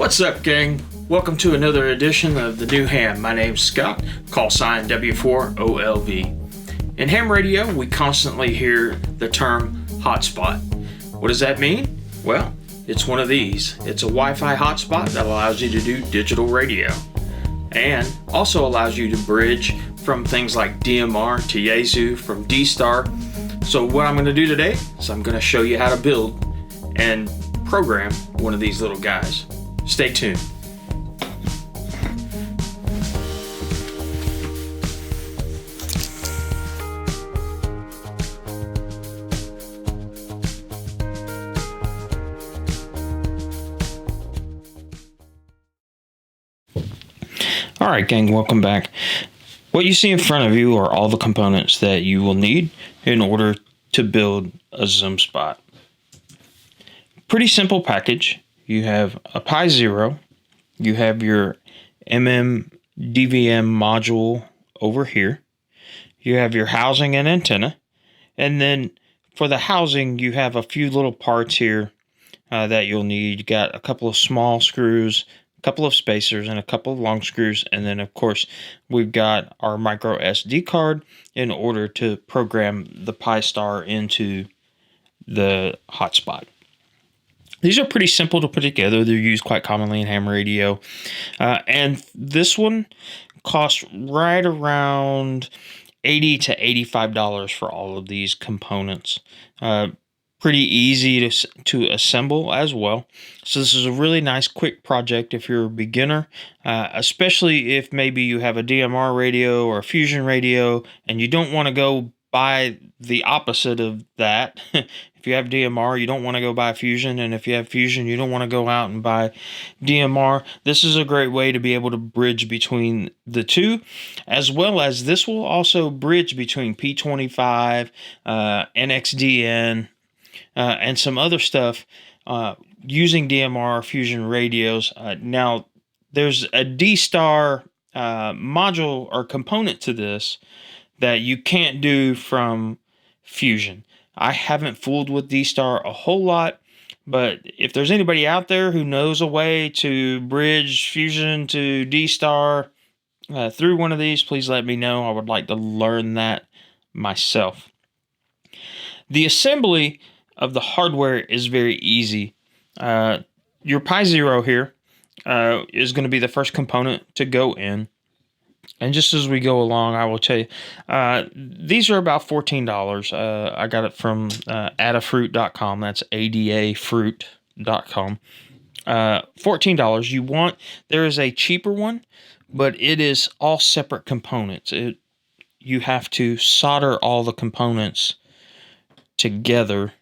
What's up, gang? Welcome to another edition of the new ham. My name's Scott, call sign W4OLV. In ham radio, we constantly hear the term hotspot. What does that mean? Well, it's one of these. It's a Wi-Fi hotspot that allows you to do digital radio and also allows you to bridge from things like DMR to Yaesu from D-Star. So what I'm going to do today is I'm going to show you how to build and program one of these little guys. Stay tuned. Alright, gang, welcome back. What you see in front of you are all the components that you will need in order to build a Zoom spot. Pretty simple package. You have a Pi 0, you have your MMDVM module over here, you have your housing and antenna, and then for the housing you have a few little parts here that you'll need. You got a couple of small screws, a couple of spacers, and a couple of long screws, and then of course we've got our micro SD card in order to program the Pi Star into the hotspot. These are pretty simple to put together. They're used quite commonly in ham radio. And this one costs right around $80 to $85 for all of these components. Pretty easy to assemble as well. So this is a really nice quick project if you're a beginner, especially if maybe you have a DMR radio or a fusion radio and you don't want to go buy the opposite of that. If you have DMR, you don't want to go buy fusion, and if you have fusion, you don't want to go out and buy DMR. This is a great way to be able to bridge between the two, as well as this will also bridge between P25, NXDN, and some other stuff using DMR fusion radios. Now, there's a D-Star module or component to this that you can't do from fusion. I haven't fooled with D-Star a whole lot, but if there's anybody out there who knows a way to bridge fusion to D-Star through one of these, please let me know. I would like to learn that myself. The assembly of the hardware is very easy. Your Pi 0 here is going to be the first component to go in. And just as we go along, I will tell you, these are about $14. I got it from adafruit.com. That's adafruit.com. $14. There is a cheaper one, but it is all separate components. You have to solder all the components together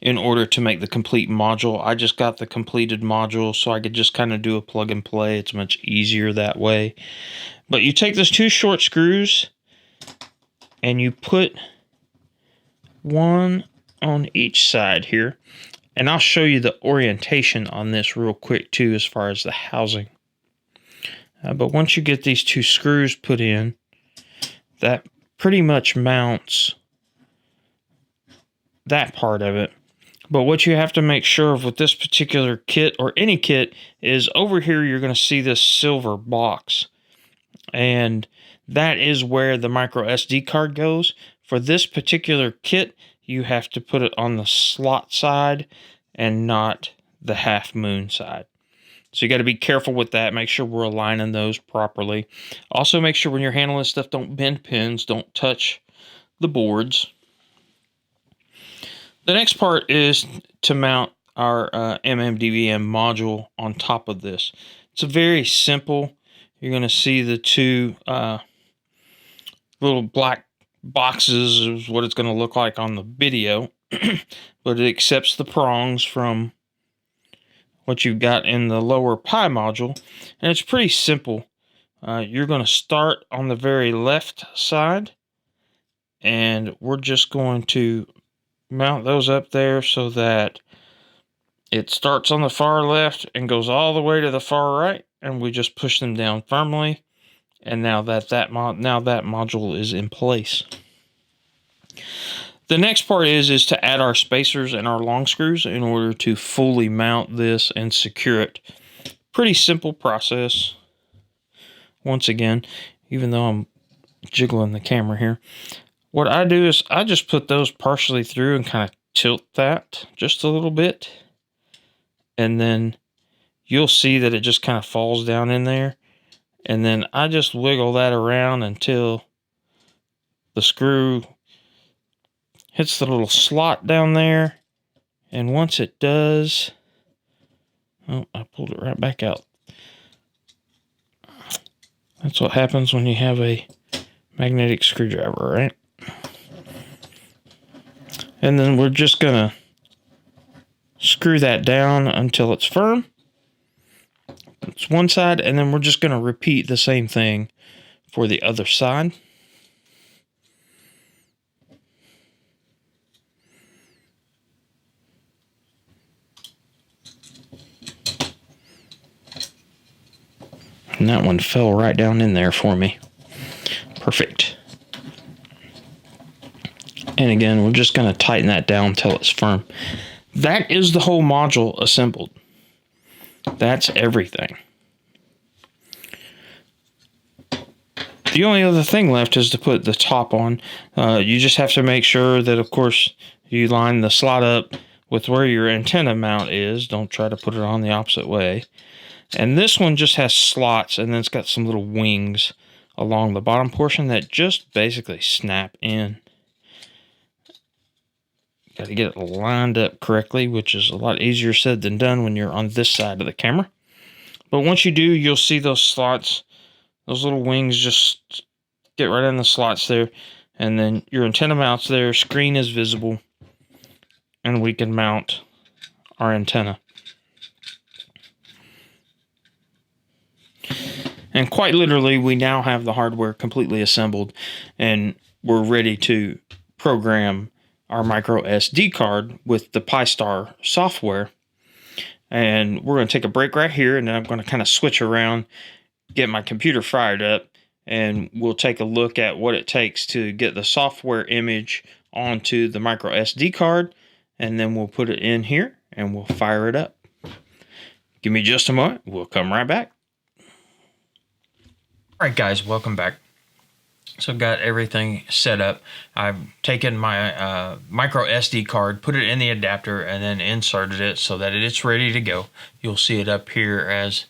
in order to make the complete module. I just got the completed module so I could just kind of do a plug and play. It's much easier that way. But you take those two short screws and you put one on each side here. And I'll show you the orientation on this real quick too as far as the housing. But once you get these two screws put in, that pretty much mounts that part of it. But what you have to make sure of with this particular kit, or any kit, is over here you're going to see this silver box. And that is where the micro SD card goes. For this particular kit, you have to put it on the slot side and not the half moon side. So you got to be careful with that. Make sure we're aligning those properly. Also make sure when you're handling stuff, don't bend pins, don't touch the boards. The next part is to mount our MMDVM module on top of this. It's very simple. You're going to see the two little black boxes is what it's going to look like on the video. But it accepts the prongs from what you've got in the lower Pi module. And it's pretty simple. You're going to start on the very left side. And we're just going to mount those up there so that it starts on the far left and goes all the way to the far right, and we just push them down firmly, and now that module is in place. The next part is to add our spacers and our long screws in order to fully mount this and secure it. Pretty simple process. Once again, even though I'm jiggling the camera here, what I do is I just put those partially through and kind of tilt that just a little bit. And then you'll see that it just kind of falls down in there. And then I just wiggle that around until the screw hits the little slot down there. And once it does, oh, I pulled it right back out. That's what happens when you have a magnetic screwdriver, right? And then we're just gonna screw that down until it's firm. It's one side, and then we're just gonna repeat the same thing for the other side. And that one fell right down in there for me. Perfect. And again, we're just going to tighten that down until it's firm. That is the whole module assembled. That's everything. The only other thing left is to put the top on. You just have to make sure that, of course, you line the slot up with where your antenna mount is. Don't try to put it on the opposite way. And this one just has slots, and then it's got some little wings along the bottom portion that just basically snap in. Got to get it lined up correctly, which is a lot easier said than done when you're on this side of the camera. But once you do, you'll see those slots, those little wings just get right in the slots there. And then your antenna mounts there, screen is visible, and we can mount our antenna. And quite literally, we now have the hardware completely assembled, and we're ready to program our micro SD card with the Pi-Star software. And we're going to take a break right here, and then I'm going to kind of switch around, get my computer fired up, and we'll take a look at what it takes to get the software image onto the micro SD card, and then we'll put it in here, and we'll fire it up. Give me just a moment. We'll come right back. Alright guys, welcome back. So I've got everything set up. I've taken my micro SD card, put it in the adapter, and then inserted it so that it's ready to go. You'll see it up here as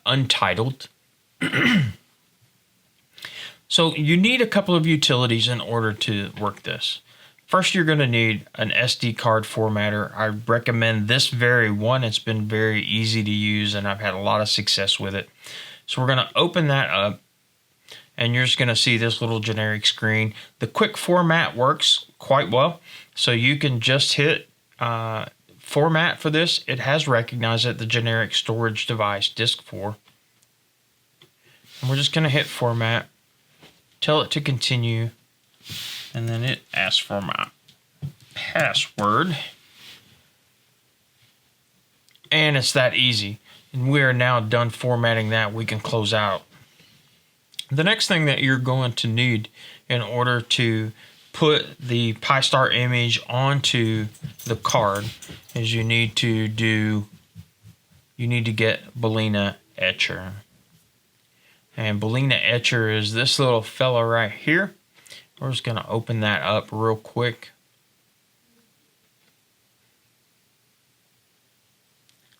untitled. So you need a couple of utilities in order to work this. First, you're going to need an SD card formatter. I recommend this very one. It's been very easy to use, and I've had a lot of success with it. So we're going to open that up, and you're just going to see this little generic screen. The quick format works quite well, so you can just hit format for this. It has recognized it, the generic storage device, disk 4. And we're just going to hit format, tell it to continue, and then it asks for my password. And it's that easy. And we are now done formatting that. We can close out. The next thing that you're going to need in order to put the Pi-Star image onto the card is you need to get Balena Etcher. And Balena Etcher is this little fella right here. We're just going to open that up real quick.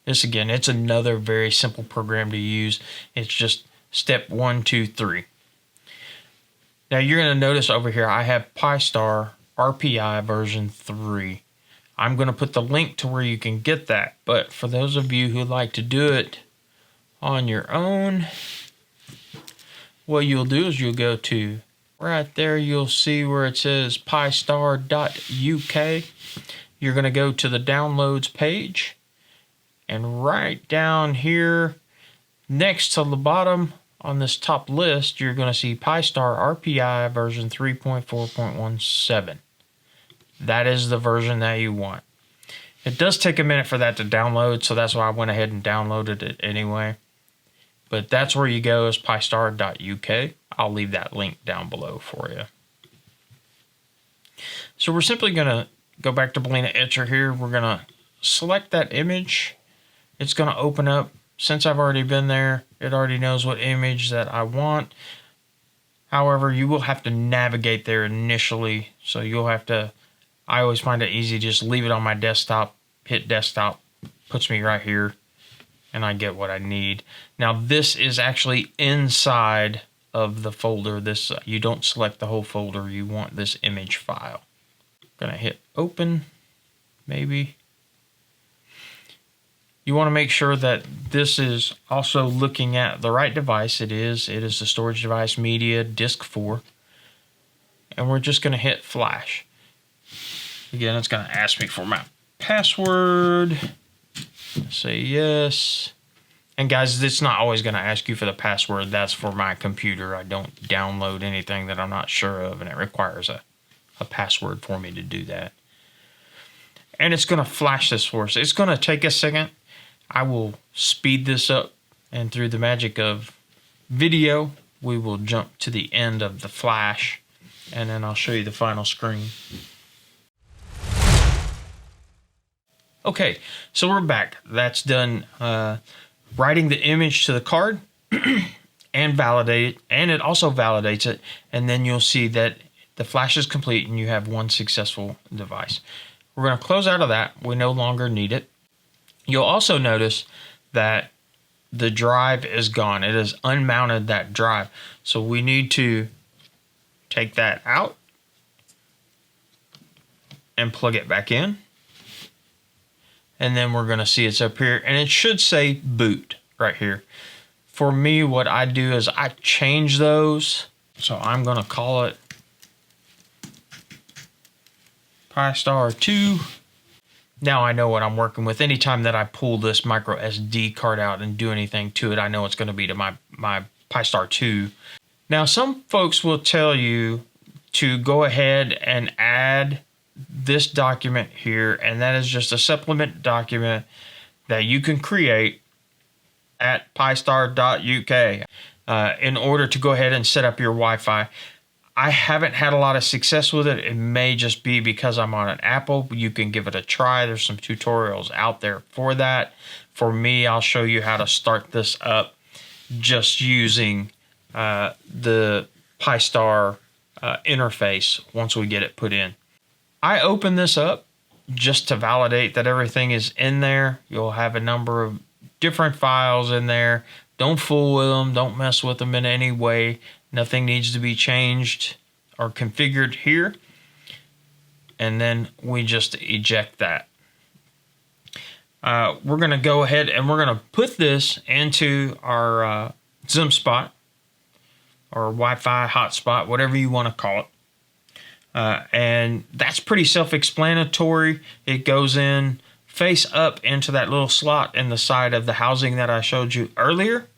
This again, it's another very simple program to use. It's just step 1, 2, 3. Now you're going to notice over here I have Pi-Star RPI version 3. I'm going to put the link to where you can get that. But for those of you who like to do it on your own, what you'll do is you'll go to right there. You'll see where it says pistar.uk. You're going to go to the downloads page. And right down here, next to the bottom on this top list, you're going to see Pi-Star RPI version 3.4.17. That is the version that you want. It does take a minute for that to download, so that's why I went ahead and downloaded it anyway. But that's where you go, is pistar.uk. I'll leave that link down below for you. So we're simply going to go back to Balena Etcher here. We're going to select that image. It's going to open up. Since I've already been there, it already knows what image that I want. However, you will have to navigate there initially. So you'll have to, I always find it easy to just leave it on my desktop, hit desktop, puts me right here, and I get what I need. Now this is actually inside of the folder. This you don't select the whole folder. You want this image file. Gonna hit open, maybe. You want to make sure that this is also looking at the right device. It is the storage device media disk 4. And we're just gonna hit flash. Again, it's gonna ask me for my password. Say yes. And guys, it's not always going to ask you for the password. That's for my computer. I don't download anything that I'm not sure of, and it requires a password for me to do that. And it's going to flash this for us. It's going to take a second. I will speed this up, and through the magic of video, we will jump to the end of the flash, and then I'll show you the final screen. Okay, so we're back. That's done writing the image to the card and validate it, and it also validates it, and then you'll see that the flash is complete and you have one successful device. We're going to close out of that. We no longer need it. You'll also notice that the drive is gone. It has unmounted that drive. So we need to take that out and plug it back in. And then we're going to see it's up here, and it should say boot right here. For me, what I do is I change those. So I'm going to call it Pi-Star 2. Now I know what I'm working with. Anytime that I pull this micro SD card out and do anything to it, I know it's going to be to my Pi-Star 2. Now some folks will tell you to go ahead and add this document here, and that is just a supplement document that you can create at pistar.uk in order to go ahead and set up your Wi-Fi. I haven't had a lot of success with it. It may just be because I'm on an Apple. You can give it a try. There's some tutorials out there for that. For me, I'll show you how to start this up just using the Pi-Star interface once we get it put in. I open this up just to validate that everything is in there. You'll have a number of different files in there. Don't fool with them. Don't mess with them in any way. Nothing needs to be changed or configured here. And then we just eject that. We're going to go ahead and we're going to put this into our Zoom spot or Wi-Fi hotspot, whatever you want to call it. And that's pretty self-explanatory. It goes in face up into that little slot in the side of the housing that I showed you earlier.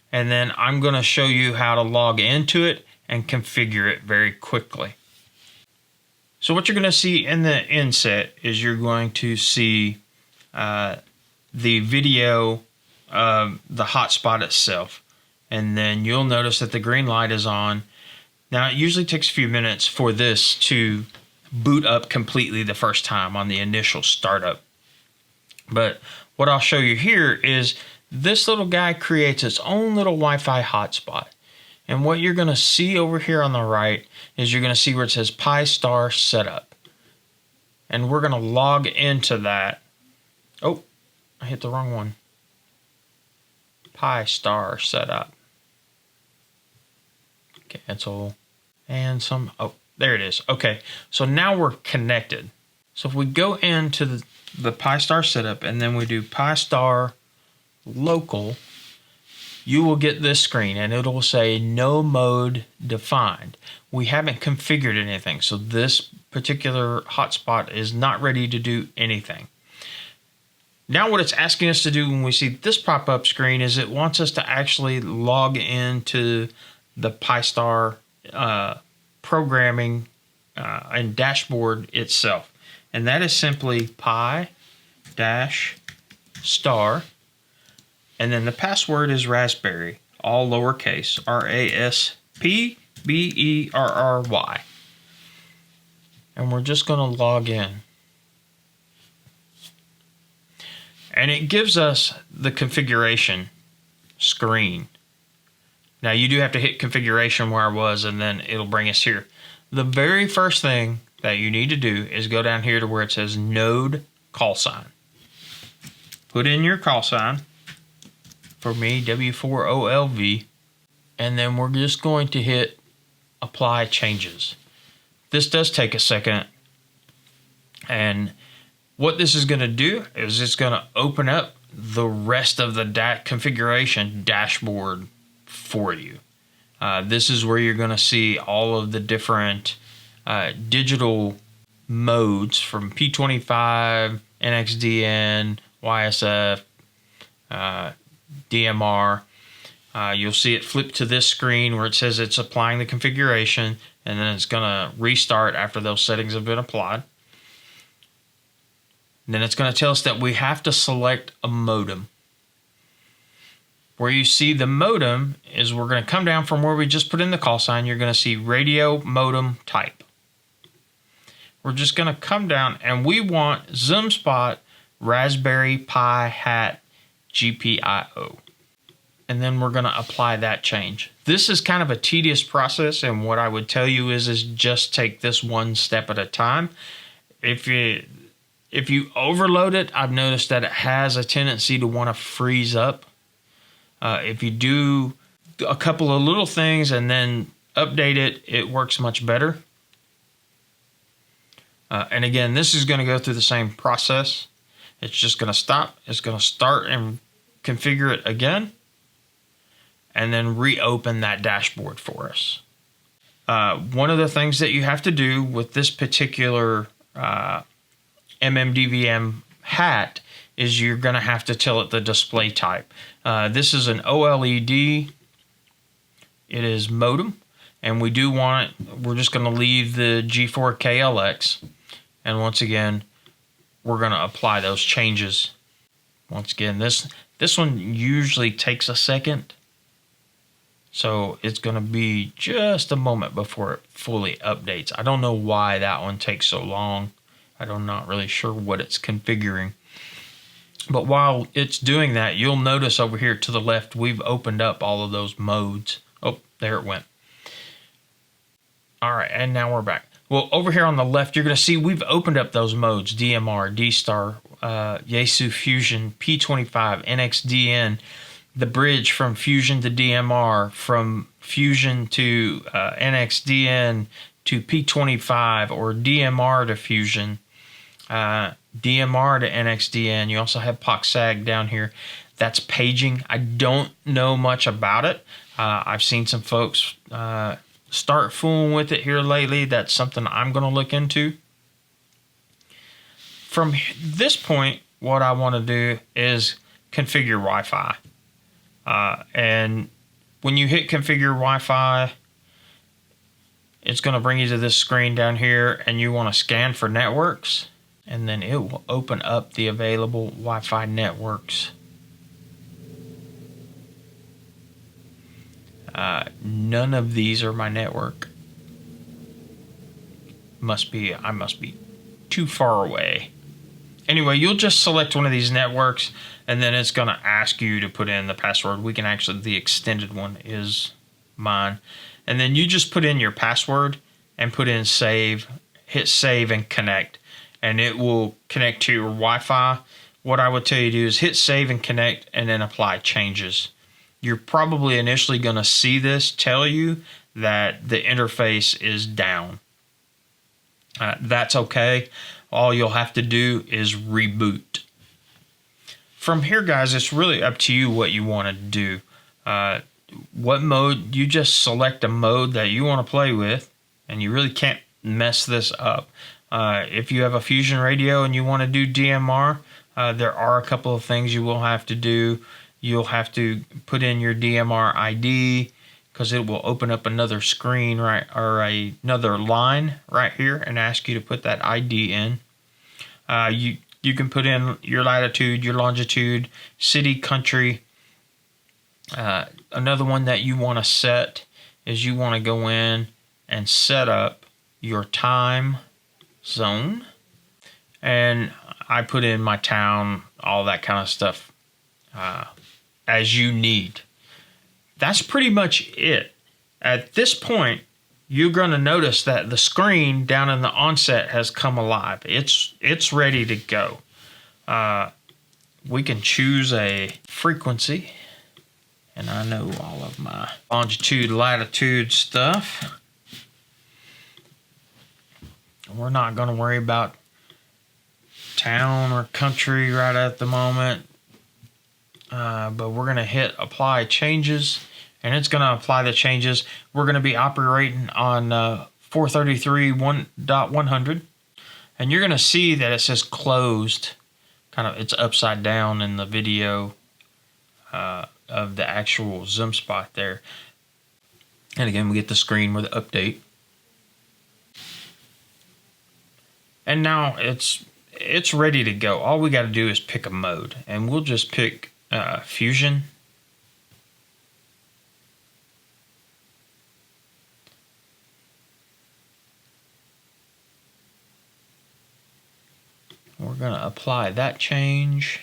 And then I'm going to show you how to log into it and configure it very quickly. So what you're going to see in the inset is you're going to see the video of the hotspot itself. And then you'll notice that the green light is on. Now, it usually takes a few minutes for this to boot up completely the first time on the initial startup. But what I'll show you here is this little guy creates its own little Wi-Fi hotspot. And what you're going to see over here on the right is you're going to see where it says Pi-Star Setup. And we're going to log into that. Oh, I hit the wrong one. Pi-Star Setup. Cancel. And some, oh, there it is. Okay, so now we're connected. So if we go into the Pi-Star Setup and then we do Pi-Star Local, you will get this screen and it'll say no mode defined. We haven't configured anything, so this particular hotspot is not ready to do anything. Now what it's asking us to do when we see this pop-up screen is it wants us to actually log into the Pi-Star programming and dashboard itself. And that is simply Pi-Star, and then the password is Raspberry, all lowercase, Raspberry. and we're just going to log in. And it gives us the configuration screen. Now you do have to hit configuration where I was, and then it'll bring us here. The very first thing that you need to do is go down here to where it says node call sign. Put in your call sign. For me, W4OLV. And then we're just going to hit apply changes. This does take a second. And what this is going to do is it's going to open up the rest of the configuration dashboard for you. This is where you're going to see all of the different digital modes from P25, NXDN, YSF, DMR. You'll see it flip to this screen where it says it's applying the configuration, and then it's going to restart after those settings have been applied. And then it's going to tell us that we have to select a modem. Where you see the modem is we're going to come down from where we just put in the call sign. You're going to see radio modem type. We're just going to come down and we want ZoomSpot Raspberry Pi Hat GPIO. And then we're going to apply that change. This is kind of a tedious process, and what I would tell you is just take this one step at a time. If you overload it, I've noticed that it has a tendency to want to freeze up. If you do a couple of little things and then update it, it works much better. And again, this is going to go through the same process. It's just going to stop. It's going to start and configure it again, and then reopen that dashboard for us. One of the things that you have to do with this particular MMDVM hat is you're going to have to tell it the display type. This is an OLED. It is modem, and we do want it. We're just going to leave the G4KLX, and once again, we're going to apply those changes. Once again, this one usually takes a second, so it's going to be just a moment before it fully updates. I don't know why that one takes so long. I'm not really sure what it's configuring. But while it's doing that, you'll notice over here to the left, we've opened up all of those modes. Oh, there it went. All right, and now we're back. Well, over here on the left, you're going to see we've opened up those modes: DMR, D-Star, Yaesu Fusion, P25, NXDN, the bridge from Fusion to DMR, from Fusion to NXDN to P25, or DMR to Fusion, DMR to NXDN. You also have POC-SAG down here. That's paging. I don't know much about it. I've seen some folks start fooling with it here lately. That's something I'm going to look into. From this point, what I want to do is configure Wi-Fi. And when you hit configure Wi-Fi, it's going to bring you to this screen down here, and you want to scan for networks, and then it will open up the available Wi-Fi networks. None of these are my network. I must be too far away. Anyway, you'll just select one of these networks, and then it's going to ask you to put in the password. The extended one is mine. And then you just put in your password and put in save, hit save and connect, and it will connect to your Wi-Fi. What I would tell you to do is hit save and connect and then apply changes. You're probably initially going to see this tell you that the interface is down. That's okay. All you'll have to do is reboot. From here, guys, it's really up to you what you want to do. What mode, you just select a mode that you want to play with, and you really can't mess this up. If you have a Fusion radio and you want to do DMR, there are a couple of things you will have to do. You'll have to put in your DMR ID, because it will open up another screen, right, or another line right here, and ask you to put that ID in. You can put in your latitude, your longitude, city, country. Another one that you want to set is you want to go in and set up your time zone. And I put in my town, all that kind of stuff as you need. That's pretty much it. At this point, you're going to notice that the screen down in the onset has come alive. It's ready to go. We can choose a frequency, and I know all of my longitude, latitude stuff. We're not going to worry about town or country right at the moment, but we're going to hit apply changes, and it's going to apply the changes. We're going to be operating on 433.1.100, and you're going to see that it says closed. Kind of, it's upside down in the video of the actual zoom spot there. And again, we get the screen with the update. And now it's ready to go. All we got to do is pick a mode, and we'll just pick Fusion. We're going to apply that change.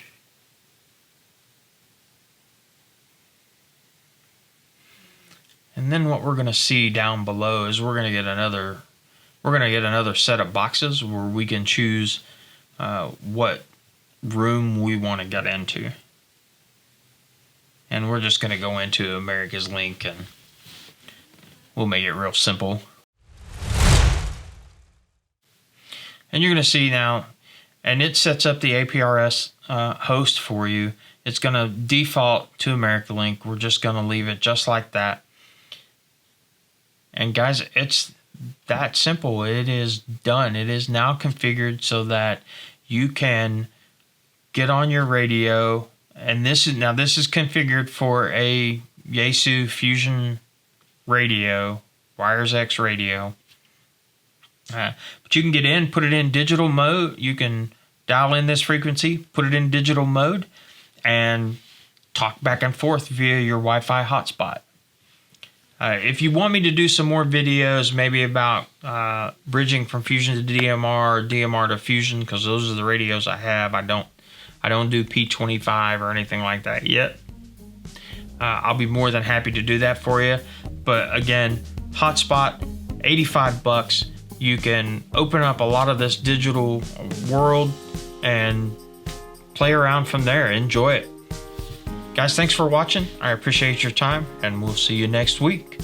And then what we're going to see down below is we're going to get another set of boxes where we can choose what room we want to get into. And we're just going to go into America's Link, and we'll make it real simple. And you're going to see now, and it sets up the APRS host for you. It's going to default to America Link. We're just going to leave it just like that. And guys, it's that simple. It is done. It is now configured so that you can get on your radio. And this is configured for a Yaesu Fusion radio, Wires X radio. But you can get in, put it in digital mode. You can dial in this frequency, put it in digital mode, and talk back and forth via your Wi-Fi hotspot. If you want me to do some more videos, maybe about bridging from Fusion to DMR or DMR to Fusion, because those are the radios I have. I don't do P25 or anything like that yet. I'll be more than happy to do that for you. But again, hotspot, $85. You can open up a lot of this digital world and play around from there. Enjoy it. Guys, thanks for watching. I appreciate your time, and we'll see you next week.